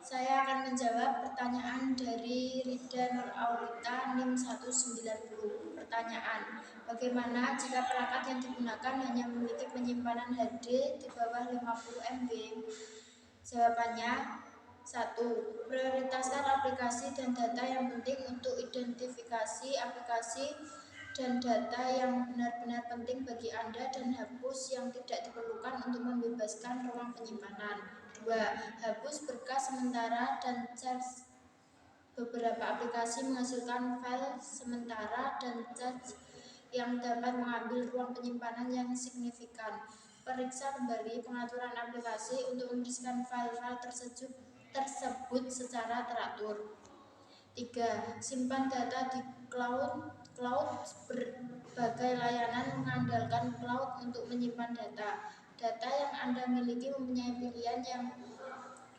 Saya akan menjawab pertanyaan dari Rida Nur Aulita NIM 190. Pertanyaan, bagaimana jika perangkat yang digunakan hanya memiliki penyimpanan HD di bawah 50 MB? Jawabannya, 1. Prioritaskan aplikasi dan data yang penting untuk identifikasi aplikasi dan data yang benar-benar penting bagi Anda dan hapus yang tidak diperlukan untuk membebaskan ruang penyimpanan. 2. Hapus berkas sementara dan charge. Beberapa aplikasi menghasilkan file sementara dan charge yang dapat mengambil ruang penyimpanan yang signifikan. Periksa kembali pengaturan aplikasi untuk membersihkan file-file tersebut secara teratur. 3. Simpan data di cloud. Berbagai layanan mengandalkan cloud untuk menyimpan data. Data yang Anda miliki mempunyai pilihan yang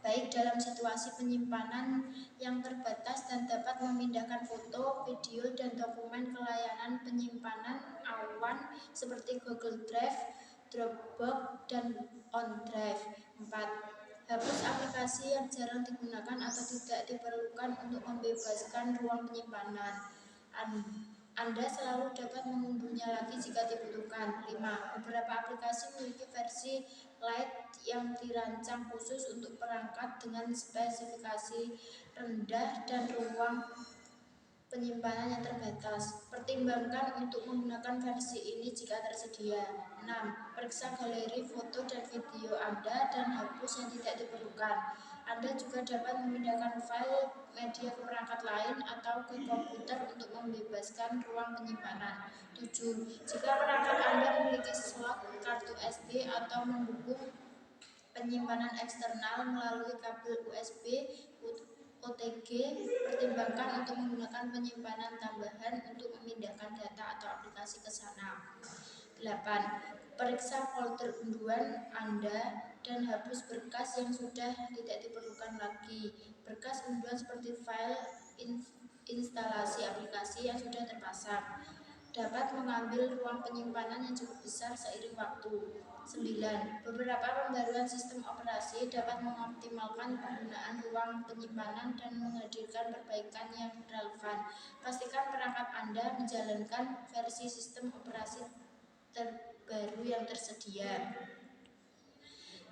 baik dalam situasi penyimpanan yang terbatas dan dapat memindahkan foto, video, dan dokumen ke layanan penyimpanan awan seperti Google Drive, Dropbox, dan OneDrive. 4. Hapus aplikasi yang jarang digunakan atau tidak diperlukan untuk membebaskan ruang penyimpanan. Anda selalu dapat mengunduhnya lagi jika dibutuhkan. 5. Beberapa aplikasi memiliki versi light yang dirancang khusus untuk perangkat dengan spesifikasi rendah dan ruang penyimpanan yang terbatas. Pertimbangkan untuk menggunakan versi ini jika tersedia. 6. Periksa galeri foto dan video Anda dan hapus yang tidak diperlukan. Anda juga dapat memindahkan file media ke perangkat lain atau ke komputer untuk membebaskan ruang penyimpanan. 7. Jika perangkat Anda memiliki slot kartu SD atau mendukung penyimpanan eksternal melalui kabel USB OTG, pertimbangkan untuk menggunakan penyimpanan tambahan untuk memindahkan data atau aplikasi ke sana. 8. Periksa folder unduhan Anda dan hapus berkas yang sudah tidak diperlukan lagi. Berkas unduhan seperti file instalasi aplikasi yang sudah terpasang dapat mengambil ruang penyimpanan yang cukup besar seiring waktu. 9. Beberapa pembaruan sistem operasi dapat mengoptimalkan penggunaan ruang penyimpanan dan menghadirkan perbaikan yang relevan. Pastikan perangkat Anda menjalankan versi sistem operasi terbaru yang tersedia.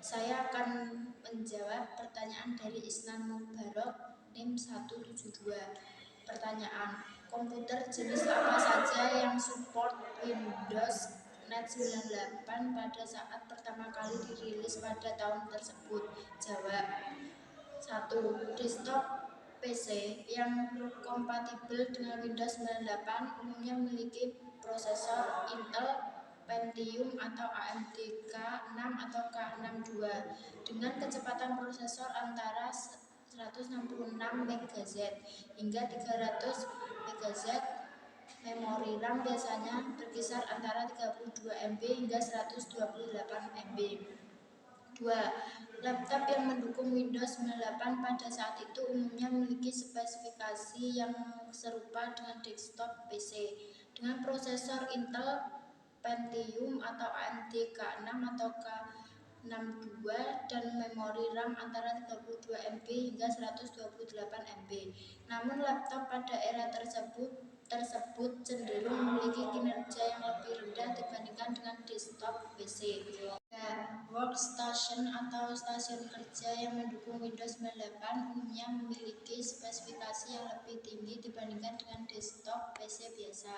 Saya akan menjawab pertanyaan dari Isnan Mubarok NIM 172. Pertanyaan, komputer jenis apa saja yang support Windows Net 98 pada saat pertama kali dirilis pada tahun tersebut? Jawab. 1. Desktop PC yang kompatibel dengan Windows 98 umumnya memiliki prosesor Intel Pentium atau AMD K6 atau K62 dengan kecepatan prosesor antara 166 MHz hingga 300 MHz. Memori RAM biasanya berkisar antara 32 MB hingga 128 MB. 2. Laptop yang mendukung Windows 98 pada saat itu umumnya memiliki spesifikasi yang serupa dengan desktop PC dengan prosesor Intel Pentium atau AMD K6 atau K62 dan memori RAM antara 32 MB hingga 128 MB. Namun laptop pada era tersebut cenderung memiliki kinerja yang lebih rendah dibandingkan dengan desktop PC. Workstation atau stasiun kerja yang mendukung Windows 98 umumnya memiliki spesifikasi yang lebih tinggi dibandingkan dengan desktop PC biasa.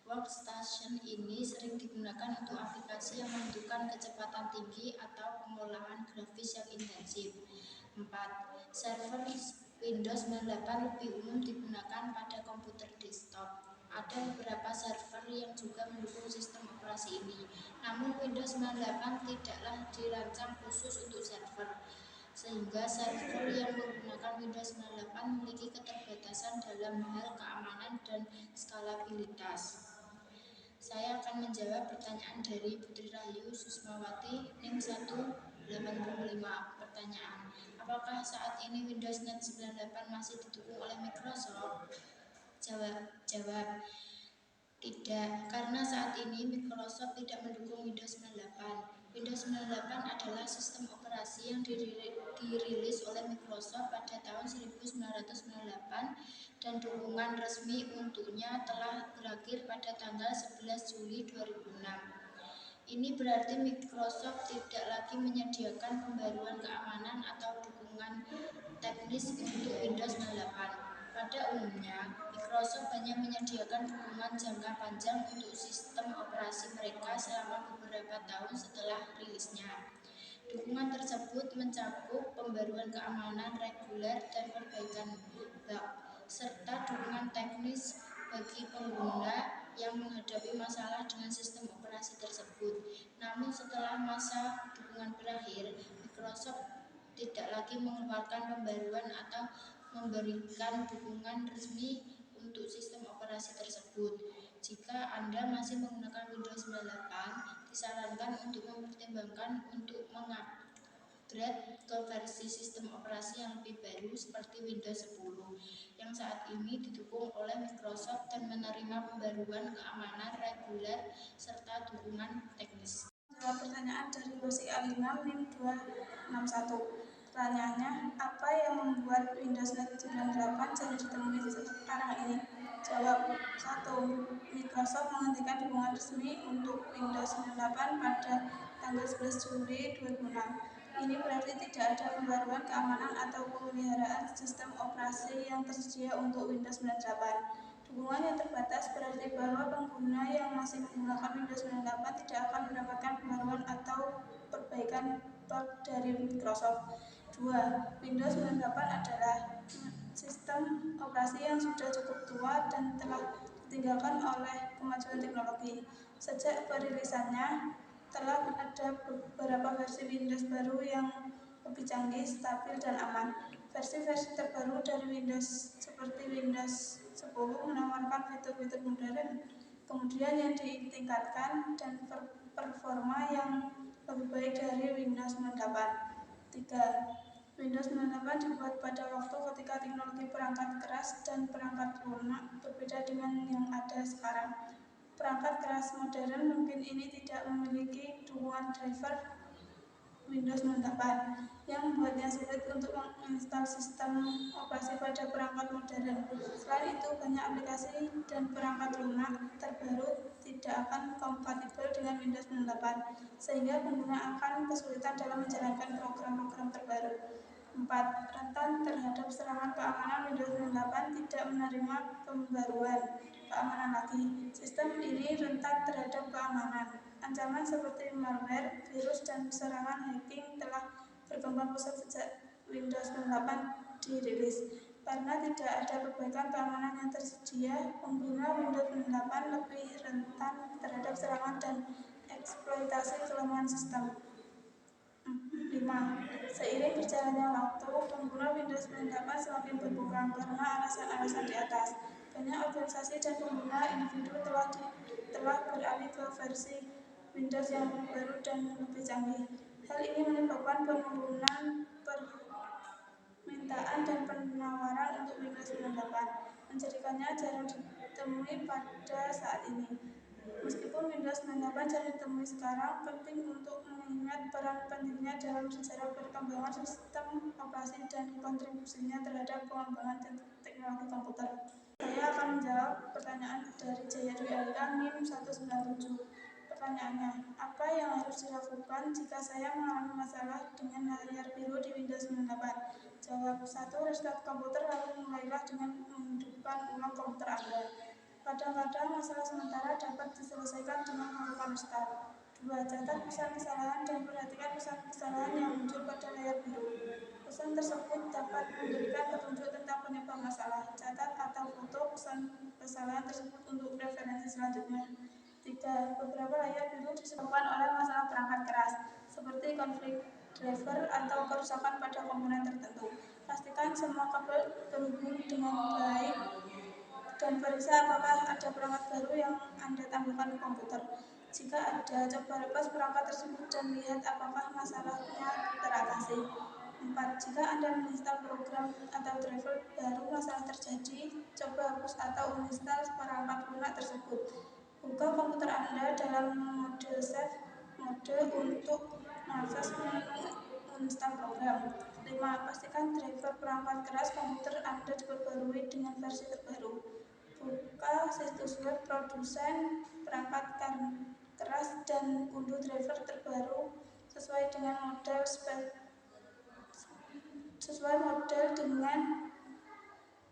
Workstation ini sering digunakan untuk aplikasi yang membutuhkan kecepatan tinggi atau pengolahan grafis yang intensif. 4. Server Windows 98 lebih umum digunakan pada komputer desktop. Ada beberapa server yang juga mendukung sistem operasi ini. Namun Windows 98 tidaklah dirancang khusus untuk server, sehingga server yang menggunakan Windows 98 memiliki keterbatasan dalam hal keamanan dan skalabilitas. Saya akan menjawab pertanyaan dari Putri Rahayu Susmawati NIM 185. Pertanyaan, apakah saat ini Windows Net 98 masih didukung oleh Microsoft? Jawab. Tidak, karena saat ini Microsoft tidak mendukung Windows 98. Windows 98 adalah sistem operasi yang dirilis oleh Microsoft pada tahun 1998 dan dukungan resmi untuknya telah berakhir pada tanggal 11 Juli 2006. Ini berarti Microsoft tidak lagi menyediakan pembaruan keamanan atau dukungan teknis untuk Windows 98. Pada umumnya, Microsoft hanya menyediakan dukungan jangka panjang untuk sistem operasi mereka selama beberapa tahun setelah rilisnya. Dukungan tersebut mencakup pembaruan keamanan reguler dan perbaikan bug, serta dukungan teknis bagi pengguna yang menghadapi masalah dengan sistem operasi tersebut. Namun setelah masa dukungan berakhir, Microsoft tidak lagi mengeluarkan pembaruan atau memberikan dukungan resmi untuk sistem operasi tersebut. Jika Anda masih menggunakan Windows 98, disarankan untuk mempertimbangkan untuk mengupgrade ke versi sistem operasi yang lebih baru seperti Windows 10 yang saat ini didukung oleh Microsoft dan menerima pembaruan keamanan reguler serta dukungan teknis. Jawab pertanyaan dari Lucy A5 NIM 261. Pertanyaannya, apa yang membuat Windows 98 jadi ditemui sekarang ini? Jawab 1. Microsoft menghentikan dukungan resmi untuk Windows 98 pada tanggal 11 Juli 2006. Ini berarti tidak ada pembaruan keamanan atau pemeliharaan sistem operasi yang tersedia untuk Windows 98. Dukungan yang terbatas berarti bahwa pengguna yang masih menggunakan Windows 98 tidak akan mendapatkan pembaruan atau perbaikan bug dari Microsoft. 2. Windows 98 adalah sistem operasi yang sudah cukup tua dan telah ditinggalkan oleh kemajuan teknologi. Sejak perilisannya, telah ada beberapa versi Windows baru yang lebih canggih, stabil, dan aman. Versi-versi terbaru dari Windows seperti Windows 10 menawarkan fitur-fitur modern, kemudian yang ditingkatkan, dan performa yang lebih baik dari Windows 98. 3. Windows 98 dibuat pada waktu ketika teknologi perangkat keras dan perangkat lunak berbeda dengan yang ada sekarang. Perangkat keras modern mungkin ini tidak memiliki dukungan driver Windows 98 yang membuatnya sulit untuk menginstal sistem operasi pada perangkat modern. Selain itu, banyak aplikasi dan perangkat lunak terbaru tidak akan kompatibel dengan Windows 98, sehingga pengguna akan kesulitan dalam menjalankan program-program terbaru. 4. Rentan terhadap serangan keamanan Windows 98 tidak menerima pembaruan keamanan lagi. Sistem ini rentan terhadap keamanan. Ancaman seperti malware, virus, dan serangan hacking telah berkembang pesat sejak Windows 98 dirilis. Karena tidak ada perbaikan keamanan yang tersedia, pengguna Windows 98 lebih rentan terhadap serangan dan eksploitasi kelemahan sistem. 5. Seiring berjalannya waktu, pengguna Windows 98 semakin berkurang karena alasan-alasan di atas. Banyak organisasi dan pengguna individu telah beralih ke versi Windows yang lebih baru dan lebih canggih. Hal ini menyebabkan penurunan permintaan dan penawaran untuk Windows 98, menjadikannya jarang ditemui pada saat ini. Meskipun Windows 98 jarang ditemui sekarang, penting untuk mengingat peran pentingnya dalam sejarah perkembangan sistem operasi dan kontribusinya terhadap pengembangan teknologi komputer. Saya akan menjawab pertanyaan dari Jaya Dwi Alika NIM 197. Pertanyaannya, apa yang harus dilakukan jika saya mengalami masalah dengan layar biru di Windows 98? Jawab 1. Restart komputer lalu mulailah dengan menghidupkan ulang komputer Anda. Kadang-kadang masalah sementara dapat diselesaikan dengan melakukan restart. 2. Catat pesan kesalahan dan perhatikan pesan kesalahan yang muncul pada layar biru. Pesan tersebut dapat memberikan petunjuk tentang penyebab masalah. Catat atau foto pesan kesalahan tersebut untuk referensi selanjutnya. 3. Beberapa layar biru disebabkan oleh masalah perangkat keras, seperti konflik driver atau kerusakan pada komponen tertentu. Pastikan semua kabel terhubung dengan baik dan periksa apakah ada perangkat baru yang Anda tambahkan ke komputer. Jika ada, coba lepas perangkat tersebut dan lihat apakah masalahnya teratasi. 4. Jika Anda menginstal program atau driver baru masalah terjadi, coba hapus atau uninstall perangkat lunak tersebut. Buka komputer Anda dalam mode save mode untuk mengakses menu menginstal program. 5. Pastikan driver perangkat keras komputer Anda diperbarui dengan versi terbaru. Buka situs web produsen perangkat keras dan unduh driver terbaru sesuai model dengan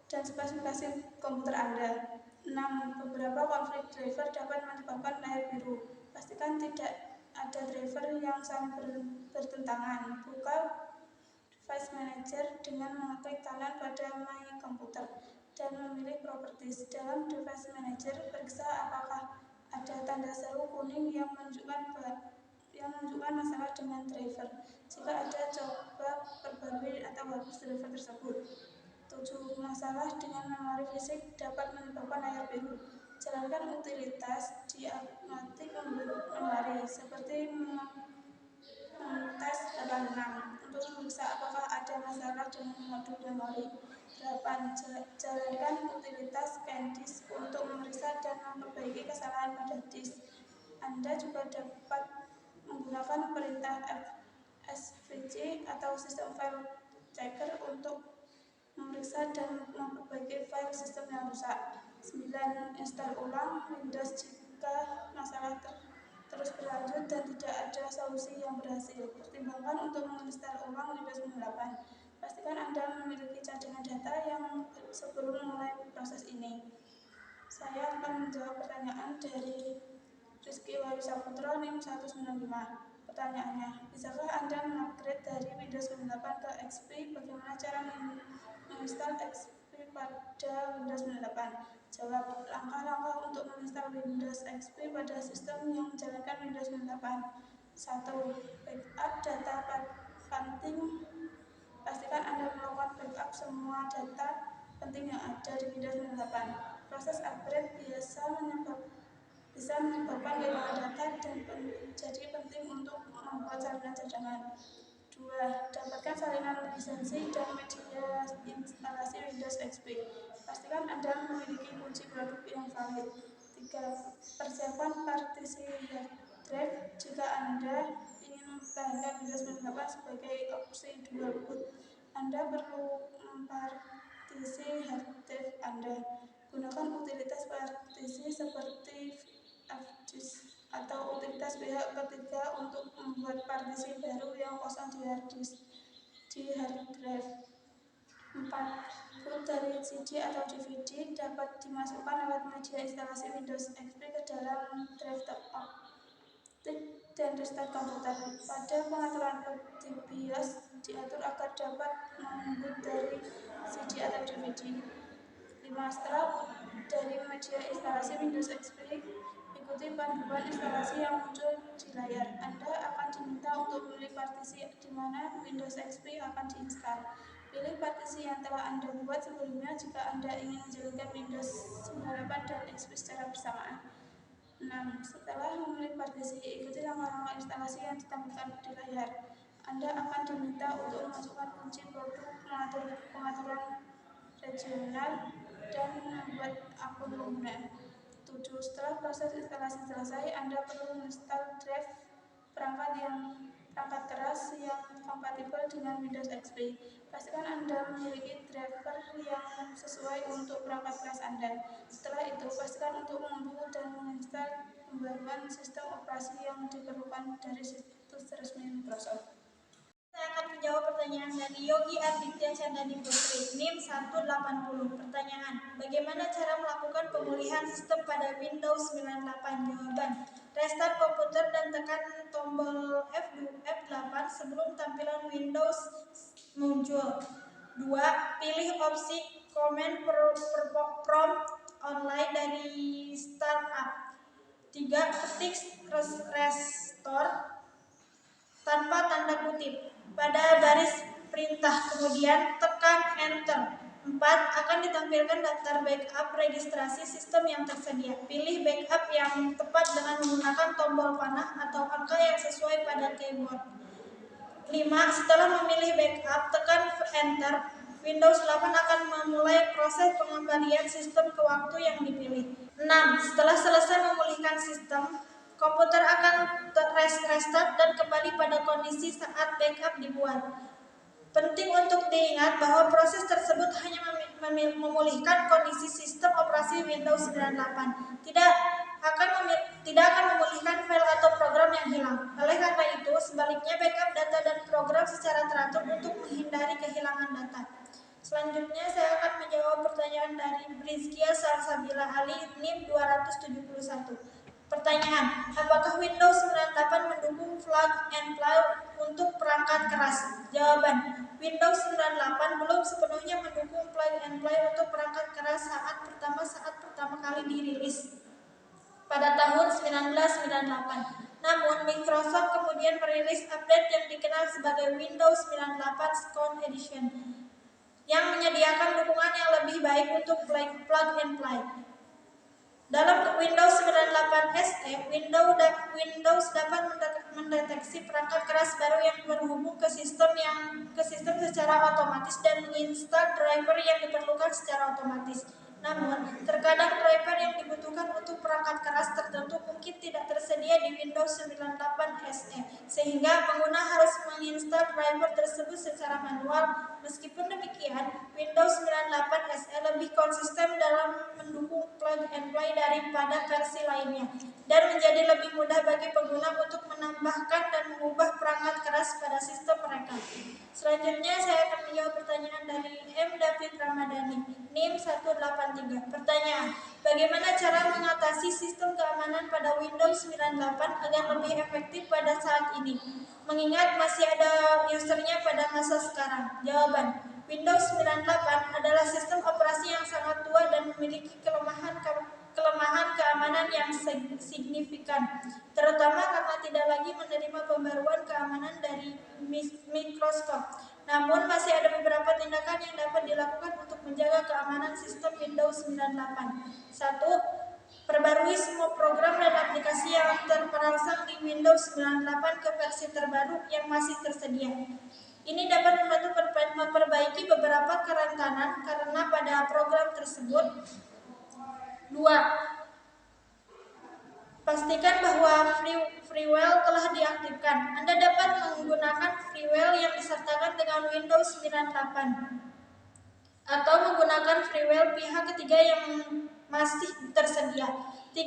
dan spesifikasi komputer Anda. 6. Beberapa konflik driver dapat menyebabkan layar biru. Pastikan tidak ada driver yang saling bertentangan. Buka Device Manager dengan mengeklik kanan pada My Computer dan memilih Properties. Dalam Device Manager, periksa apakah ada tanda seru kuning yang menunjukkan masalah dengan driver. Jika ada, coba perbarui atau hapus driver tersebut. 7. Masalah dengan memori fisik dapat menyebabkan layar biru. Jalankan utilitas diagnostik memori seperti tes 86 untuk memeriksa apakah ada masalah dengan modul memori. 8. Jalankan utilitas ScanDisk untuk memeriksa dan memperbaiki kesalahan pada disk. Anda juga dapat menggunakan perintah SVC atau System File Checker untuk memeriksa dan memperbaiki file sistem yang rusak. 9. Install ulang Windows jika masalah terus berlanjut dan tidak ada solusi yang berhasil. Pertimbangkan untuk menginstal ulang Windows 98. Pastikan Anda memiliki cadangan data yang sebelum mulai proses ini. Saya akan menjawab pertanyaan dari Rizky Wahyu Saputra NIM 195. Pertanyaannya, bisakah Anda mengupgrade dari Windows 98 ke XP? Bagaimana cara menginstal XP pada Windows 98? Jawab, langkah-langkah untuk menginstal Windows XP pada sistem yang menjalankan Windows 98. 1. Backup data penting. Pastikan Anda melakukan backup semua data penting yang ada di Windows 98. Proses upgrade bisa menyebabkan kehilangan data dan jadi penting untuk membuat salinan cadangan. 2. Dapatkan salinan lisensi dan media instalasi Windows XP. Pastikan Anda memiliki kunci produk yang valid. 3. Persiapkan partisi hard drive jika Anda ingin mempertahankan Windows 98 sebagai opsi dual boot. Anda perlu mempartisi hard drive Anda. Gunakan utilitas partisi seperti fdisk atau utilitas pihak ketiga untuk membuat partisi baru yang kosong di hard drive. 4. Boot dari CD atau DVD dapat dimasukkan lewat media instalasi Windows XP ke dalam drive optik dan restart komputer. Pada pengaturan boot di BIOS diatur agar dapat memboot dari CD atau DVD. 5. Setelah dari media instalasi Windows XP, ikuti panduan instalasi yang muncul di layar. Anda akan diminta untuk memilih partisi di mana Windows XP akan diinstal. Pilih partisi yang telah Anda buat sebelumnya jika Anda ingin menjalankan Windows 98 dan XP secara bersamaan. 6. Setelah memilih partisi, ikuti langkah-langkah instalasi yang ditampilkan di layar. Anda akan diminta untuk memasukkan kunci produk, mengatur pengaturan regional, dan membuat akun pengguna. 7. Setelah proses instalasi selesai, Anda perlu menginstal drive perangkat keras yang kompatibel dengan Windows XP. Pastikan Anda memiliki driver yang sesuai untuk perangkat keras Anda. Setelah itu, pastikan untuk mengunduh dan menginstal pembaruan sistem operasi yang diperlukan dari situs resmi Microsoft. Saya akan menjawab pertanyaan dari Yogi Arditya Chandani Putri, NIM 180. Pertanyaan, bagaimana cara melakukan pemulihan sistem pada Windows 98? Jawaban, restart komputer dan tekan tombol F8 sebelum tampilan Windows muncul. 2. Pilih opsi Command Prompt online dari Startup. 3. Ketik restore tanpa tanda kutip pada baris perintah, kemudian tekan Enter. 4. Akan ditampilkan daftar backup registrasi sistem yang tersedia. Pilih backup yang tepat dengan menggunakan tombol panah atau angka yang sesuai pada keyboard. 5. Setelah memilih backup, tekan Enter. Windows 8 akan memulai proses pengembalian sistem ke waktu yang dipilih. 6. Setelah selesai memulihkan sistem, Komputer akan restart dan kembali pada kondisi saat backup dibuat. Penting untuk diingat bahwa proses tersebut hanya memulihkan kondisi sistem operasi Windows 98, tidak akan memulihkan file atau program yang hilang. Oleh karena itu, sebaliknya backup data dan program secara teratur untuk menghindari kehilangan data. Selanjutnya saya akan menjawab pertanyaan dari Brizkia Salsabila Ali NIM 271. Pertanyaan, apakah Windows 98 mendukung plug and play untuk perangkat keras? Jawaban, Windows 98 belum sepenuhnya mendukung plug and play untuk perangkat keras saat pertama kali dirilis pada tahun 1998. Namun, Microsoft kemudian merilis update yang dikenal sebagai Windows 98 Second Edition yang menyediakan dukungan yang lebih baik untuk plug and play. Dalam Windows 98 SE, Windows dapat mendeteksi perangkat keras baru yang berhubung ke sistem secara otomatis dan menginstal driver yang diperlukan secara otomatis. Namun, terkadang driver yang dibutuhkan untuk perangkat keras tertentu mungkin tidak tersedia di Windows 98 SE, sehingga pengguna harus menginstal driver tersebut secara manual. Meskipun demikian, Windows 98 SE lebih konsisten dalam mendukung plug and play daripada versi lainnya, dan menjadi lebih mudah bagi pengguna untuk menambahkan dan mengubah perangkat keras pada sistem mereka. Selanjutnya saya akan menjawab pertanyaan dari M. David Ramadhani, NIM 183. Pertanyaan, bagaimana cara mengatasi sistem keamanan pada Windows 98 agar lebih efektif pada saat ini, mengingat masih ada usernya pada masa sekarang? Jawaban, Windows 98 adalah sistem operasi yang sangat tua dan memiliki kelemahan keamanan yang signifikan, terutama karena tidak lagi menerima pembaruan keamanan dari Microsoft. Namun, masih ada beberapa tindakan yang dapat dilakukan untuk menjaga keamanan sistem Windows 98. 1. Perbarui semua program dan aplikasi yang terpasang di Windows 98 ke versi terbaru yang masih tersedia. Ini dapat membantu memperbaiki beberapa kerentanan karena pada program tersebut. 2. Pastikan bahwa freeware telah diaktifkan. Anda dapat menggunakan freeware yang disertakan dengan Windows 98 atau menggunakan freeware pihak ketiga yang masih tersedia. 3.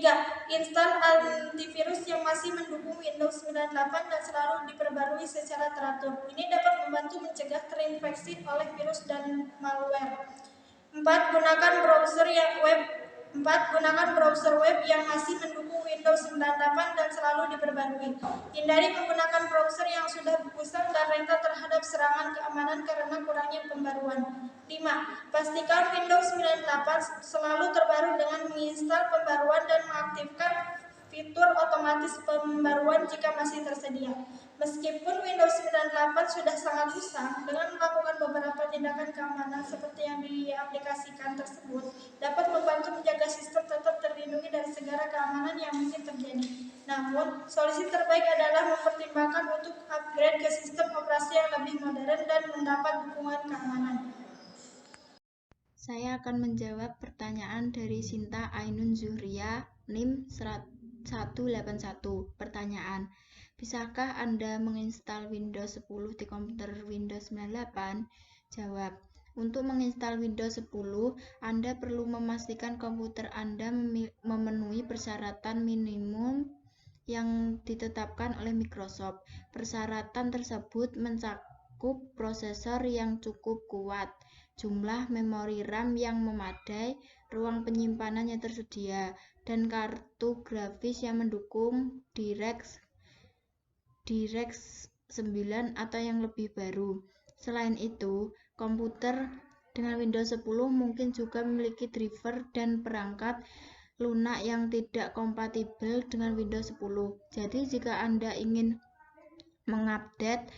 Install antivirus yang masih mendukung Windows 98 dan selalu diperbarui secara teratur. Ini dapat membantu mencegah terinfeksi oleh virus dan malware. 4. Gunakan browser web yang masih mendukung Windows 98 dan selalu diperbarui. Hindari menggunakan browser yang sudah usang dan rentan terhadap serangan keamanan karena kurangnya pembaruan. 5. Pastikan Windows 98 selalu terbaru dengan menginstal pembaruan dan mengaktifkan fitur otomatis pembaruan jika masih tersedia. Meskipun Windows 98 sudah sangat usang, dengan melakukan beberapa tindakan keamanan seperti yang diaplikasikan tersebut dapat membantu menjaga sistem tetap terlindungi dari segala keamanan yang mungkin terjadi. Namun, solusi terbaik adalah mempertimbangkan untuk upgrade ke sistem operasi yang lebih modern dan mendapat dukungan keamanan. Saya akan menjawab pertanyaan dari Sinta Ainun Zuhria, NIM 181. Pertanyaan, bisakah Anda menginstal Windows 10 di komputer Windows 98? Jawab, untuk menginstal Windows 10, Anda perlu memastikan komputer Anda memenuhi persyaratan minimum yang ditetapkan oleh Microsoft. Persyaratan tersebut mencakup prosesor yang cukup kuat, jumlah memori RAM yang memadai, ruang penyimpanan yang tersedia, dan kartu grafis yang mendukung DirectX 9 atau yang lebih baru. Selain itu, komputer dengan Windows 10 mungkin juga memiliki driver dan perangkat lunak yang tidak kompatibel dengan Windows 10. Jadi, jika Anda ingin mengupdate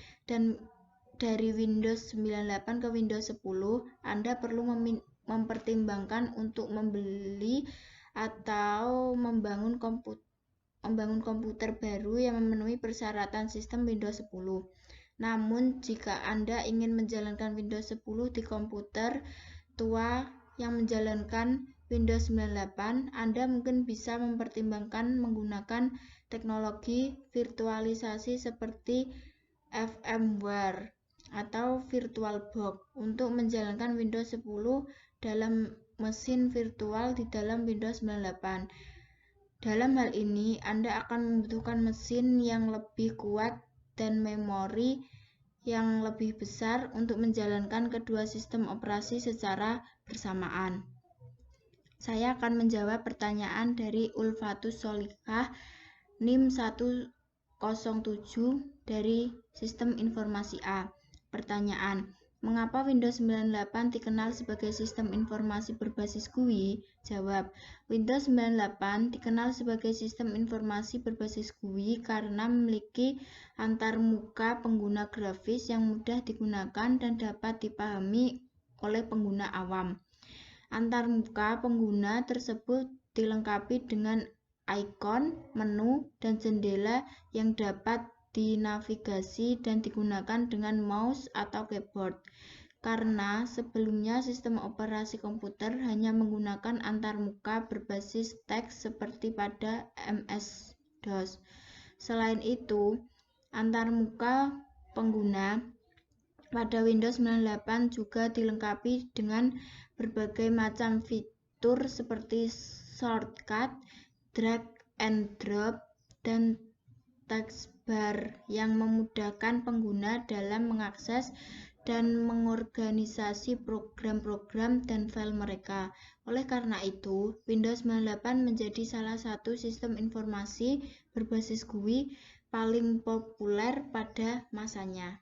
dari Windows 98 ke Windows 10, Anda perlu mempertimbangkan untuk membeli atau membangun komputer baru yang memenuhi persyaratan sistem Windows 10. Namun, jika Anda ingin menjalankan Windows 10 di komputer tua yang menjalankan Windows 98, Anda mungkin bisa mempertimbangkan menggunakan teknologi virtualisasi seperti VMware atau VirtualBox untuk menjalankan Windows 10 dalam mesin virtual di dalam Windows 98. Dalam hal ini, Anda akan membutuhkan mesin yang lebih kuat dan memori yang lebih besar untuk menjalankan kedua sistem operasi secara bersamaan. Saya akan menjawab pertanyaan dari Ulfatus Solikah, NIM 107 dari Sistem Informasi A. Pertanyaan, mengapa Windows 98 dikenal sebagai sistem informasi berbasis GUI? Jawab, Windows 98 dikenal sebagai sistem informasi berbasis GUI karena memiliki antarmuka pengguna grafis yang mudah digunakan dan dapat dipahami oleh pengguna awam. Antarmuka pengguna tersebut dilengkapi dengan ikon, menu, dan jendela yang dapat dinavigasi dan digunakan dengan mouse atau keyboard. Karena sebelumnya sistem operasi komputer hanya menggunakan antarmuka berbasis teks seperti pada MS-DOS. Selain itu, antarmuka pengguna pada Windows 98 juga dilengkapi dengan berbagai macam fitur seperti shortcut, drag and drop, dan text bar yang memudahkan pengguna dalam mengakses dan mengorganisasi program-program dan file mereka. Oleh karena itu, Windows 98 menjadi salah satu sistem informasi berbasis GUI paling populer pada masanya.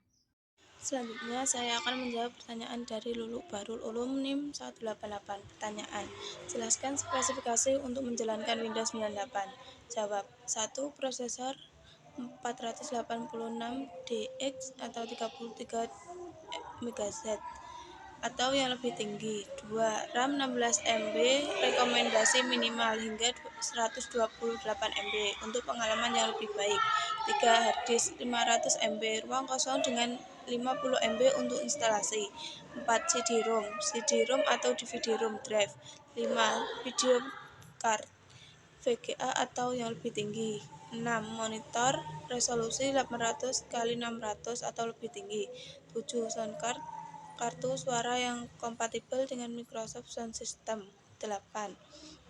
Selanjutnya, saya akan menjawab pertanyaan dari Lulu Barul Ulum NIM 188. Pertanyaan, jelaskan spesifikasi untuk menjalankan Windows 98. Jawab, 1. Prosesor 486DX atau 33 MHz atau yang lebih tinggi. 2. RAM 16 MB, rekomendasi minimal hingga 128 MB untuk pengalaman yang lebih baik. 3. Harddisk 500 MB, ruang kosong dengan 50 MB untuk instalasi. 4. CD-ROM atau DVD-ROM drive. 5. Video card VGA atau yang lebih tinggi. 6. Monitor resolusi 800x600 atau lebih tinggi. 7. Sound card, kartu suara yang kompatibel dengan Microsoft Sound System. 8.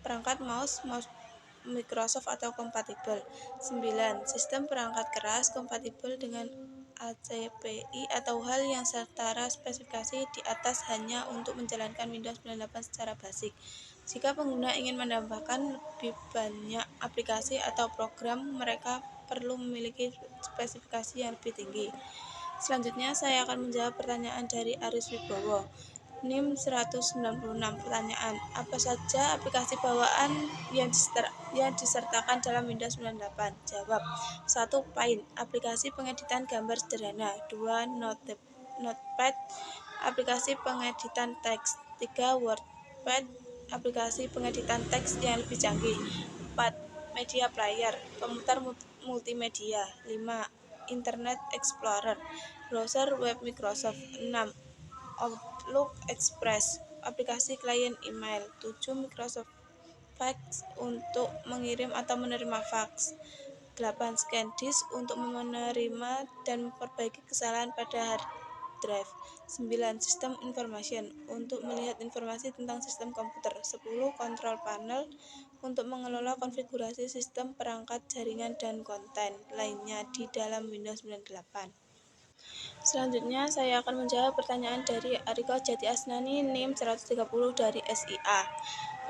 Perangkat mouse Microsoft atau kompatibel. 9. Sistem perangkat keras kompatibel dengan ACPI atau hal yang setara spesifikasi di atas hanya untuk menjalankan Windows 98 secara basic. Jika pengguna ingin menambahkan lebih banyak aplikasi atau program, mereka perlu memiliki spesifikasi yang lebih tinggi. Selanjutnya, saya akan menjawab pertanyaan dari Aris Wibowo, NIM 196. Pertanyaan, apa saja aplikasi bawaan yang disertakan dalam Windows 98? Jawab, 1. Paint, aplikasi pengeditan gambar sederhana. 2. Notepad, aplikasi pengeditan teks. 3. WordPad, aplikasi pengeditan teks yang lebih canggih. 4. Media player, pemutar multimedia. 5. Internet Explorer, browser web Microsoft. 6. Outlook Express, aplikasi klien email. 7. Microsoft Fax untuk mengirim atau menerima fax. 8. ScanDisk untuk menerima dan memperbaiki kesalahan pada hard drive. 9. Sistem Information untuk melihat informasi tentang sistem komputer. 10. Control Panel untuk mengelola konfigurasi sistem perangkat jaringan dan konten lainnya di dalam Windows 98. Selanjutnya, saya akan menjawab pertanyaan dari Ariko Jati Asnani NIM 130 dari SIA.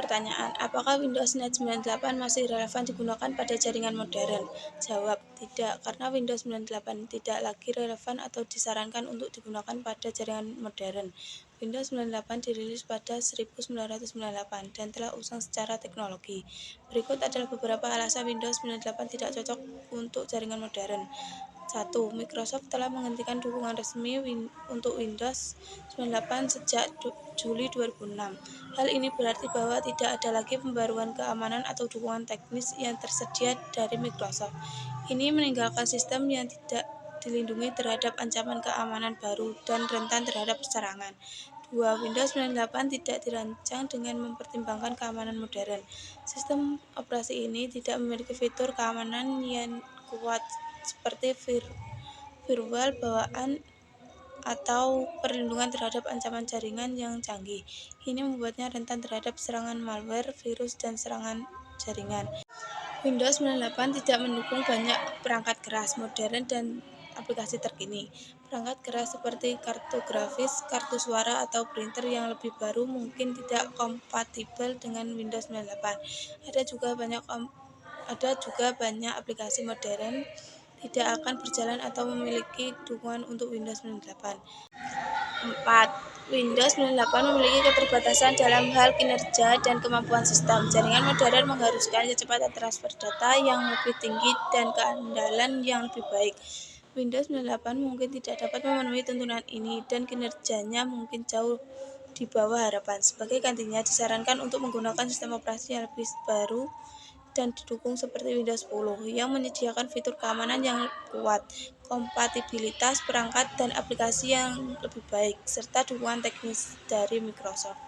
Pertanyaan, apakah Windows NT 98 masih relevan digunakan pada jaringan modern? Jawab, tidak, karena Windows 98 tidak lagi relevan atau disarankan untuk digunakan pada jaringan modern. Windows 98 dirilis pada 1998 dan telah usang secara teknologi. Berikut adalah beberapa alasan Windows 98 tidak cocok untuk jaringan modern. 1. Microsoft telah menghentikan dukungan resmi untuk Windows 98 sejak Juli 2006. Hal ini berarti bahwa tidak ada lagi pembaruan keamanan atau dukungan teknis yang tersedia dari Microsoft. Ini meninggalkan sistem yang tidak dilindungi terhadap ancaman keamanan baru dan rentan terhadap serangan. 2. Windows 98 tidak dirancang dengan mempertimbangkan keamanan modern. Sistem operasi ini tidak memiliki fitur keamanan yang kuat seperti firewall bawaan atau perlindungan terhadap ancaman jaringan yang canggih. Ini membuatnya rentan terhadap serangan malware, virus, dan serangan jaringan. Windows 98 tidak mendukung banyak perangkat keras modern dan aplikasi terkini. Perangkat keras seperti kartu grafis, kartu suara, atau printer yang lebih baru mungkin tidak kompatibel dengan Windows 98. Ada juga banyak aplikasi modern tidak akan berjalan atau memiliki dukungan untuk Windows 98. 4. Windows 98 memiliki keterbatasan dalam hal kinerja dan kemampuan sistem. Jaringan modern mengharuskan kecepatan transfer data yang lebih tinggi dan keandalan yang lebih baik. Windows 98 mungkin tidak dapat memenuhi tuntutan ini dan kinerjanya mungkin jauh di bawah harapan. Sebagai gantinya, disarankan untuk menggunakan sistem operasi yang lebih baru dan didukung seperti Windows 10 yang menyediakan fitur keamanan yang kuat, kompatibilitas perangkat dan aplikasi yang lebih baik, serta dukungan teknis dari Microsoft.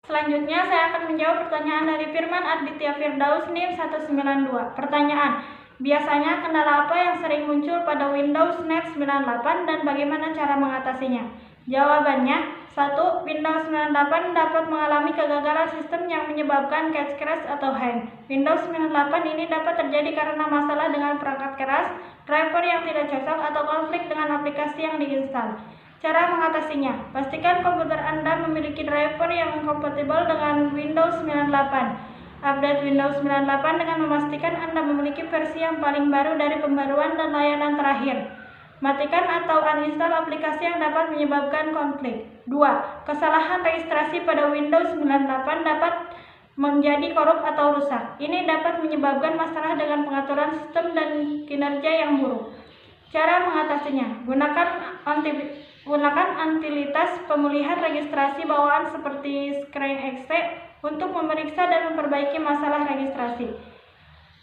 Selanjutnya saya akan menjawab pertanyaan dari Firman Aditya Firdaus NIM 192. Pertanyaan: biasanya kendala apa yang sering muncul pada Windows NT 98 dan bagaimana cara mengatasinya? Jawabannya: 1. Windows 98 dapat mengalami kegagalan sistem yang menyebabkan cache crash atau hang. Windows 98 ini dapat terjadi karena masalah dengan perangkat keras, driver yang tidak cocok, atau konflik dengan aplikasi yang diinstal. Cara mengatasinya: pastikan komputer Anda memiliki driver yang kompatibel dengan Windows 98. Update Windows 98 dengan memastikan Anda memiliki versi yang paling baru dari pembaruan dan layanan terakhir. Matikan atau uninstall aplikasi yang dapat menyebabkan konflik. 2. Kesalahan registrasi pada Windows 98 dapat menjadi korup atau rusak. Ini dapat menyebabkan masalah dengan pengaturan sistem dan kinerja yang buruk. Cara mengatasinya: gunakan antilitas pemulihan registrasi bawaan seperti screenexe untuk memeriksa dan memperbaiki masalah registrasi.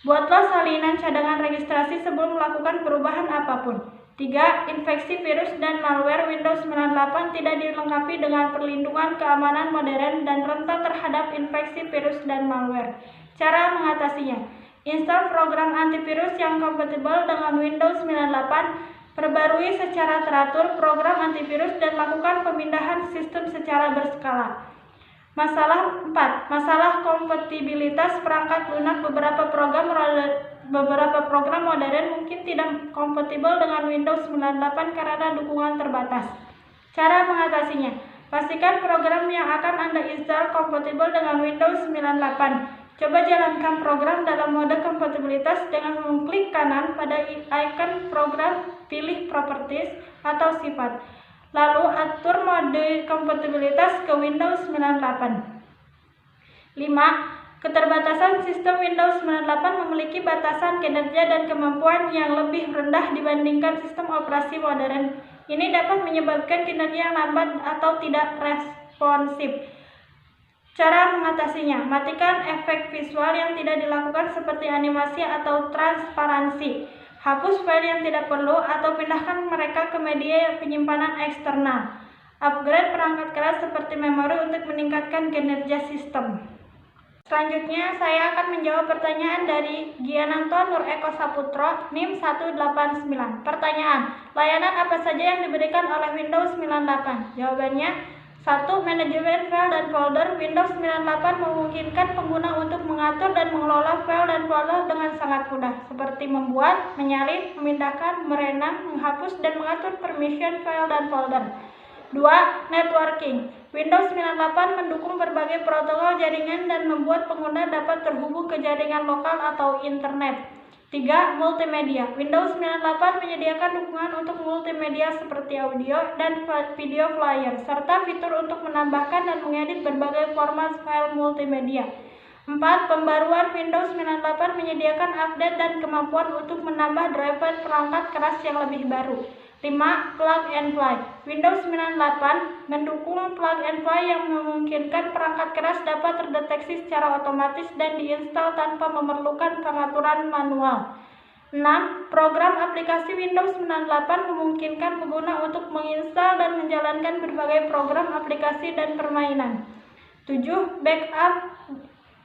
Buatlah salinan cadangan registrasi sebelum melakukan perubahan apapun. 3. Infeksi virus dan malware. Windows 98 tidak dilengkapi dengan perlindungan keamanan modern dan rentan terhadap infeksi virus dan malware. Cara mengatasinya: install program antivirus yang kompatibel dengan Windows 98, perbarui secara teratur program antivirus, dan lakukan pemindahan sistem secara berskala. Masalah 4. Masalah kompatibilitas perangkat lunak. Beberapa program modern mungkin tidak kompatibel dengan Windows 98 karena dukungan terbatas. Cara mengatasinya: pastikan program yang akan Anda install kompatibel dengan Windows 98. Coba jalankan program dalam mode kompatibilitas dengan mengklik kanan pada icon program, pilih Properties atau Sifat, lalu atur mode kompatibilitas ke Windows 98. 5. Keterbatasan sistem Windows 98 memiliki batasan kinerja dan kemampuan yang lebih rendah dibandingkan sistem operasi modern. Ini dapat menyebabkan kinerja yang lambat atau tidak responsif. Cara mengatasinya: matikan efek visual yang tidak dilakukan seperti animasi atau transparansi. Hapus file yang tidak perlu atau pindahkan mereka ke media penyimpanan eksternal. Upgrade perangkat keras seperti memori untuk meningkatkan kinerja sistem. Selanjutnya, saya akan menjawab pertanyaan dari Giananto Nur Eko Saputro, NIM 189. Pertanyaan: layanan apa saja yang diberikan oleh Windows 98? Jawabannya: 1. Manajemen file dan folder. Windows 98 memungkinkan pengguna untuk mengatur dan mengelola file dan folder dengan sangat mudah, seperti membuat, menyalin, memindahkan, merenam, menghapus, dan mengatur permission file dan folder. 2. Networking. Windows 98 mendukung berbagai protokol jaringan dan membuat pengguna dapat terhubung ke jaringan lokal atau internet. 3. Multimedia. Windows 98 menyediakan dukungan untuk multimedia seperti audio dan video player, serta fitur untuk menambahkan dan mengedit berbagai format file multimedia. 4. Pembaruan. Windows 98 menyediakan update dan kemampuan untuk menambah driver perangkat keras yang lebih baru. 5. Plug and Play. Windows 98 mendukung plug and play yang memungkinkan perangkat keras dapat terdeteksi secara otomatis dan diinstal tanpa memerlukan pengaturan manual. 6. Program aplikasi Windows 98 memungkinkan pengguna untuk menginstal dan menjalankan berbagai program aplikasi dan permainan. 7.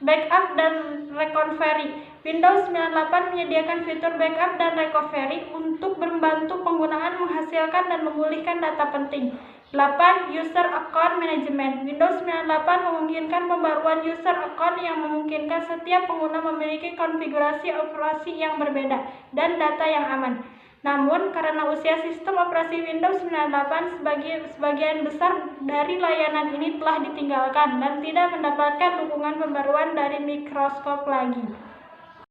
Backup dan recovery. Windows 98 menyediakan fitur backup dan recovery untuk membantu penggunaan menghasilkan dan memulihkan data penting. 8. User Account Management. Windows 98 memungkinkan pembaruan user account yang memungkinkan setiap pengguna memiliki konfigurasi operasi yang berbeda dan data yang aman. Namun, karena usia sistem operasi Windows 98, sebagian besar dari layanan ini telah ditinggalkan dan tidak mendapatkan dukungan pembaruan dari Microsoft lagi.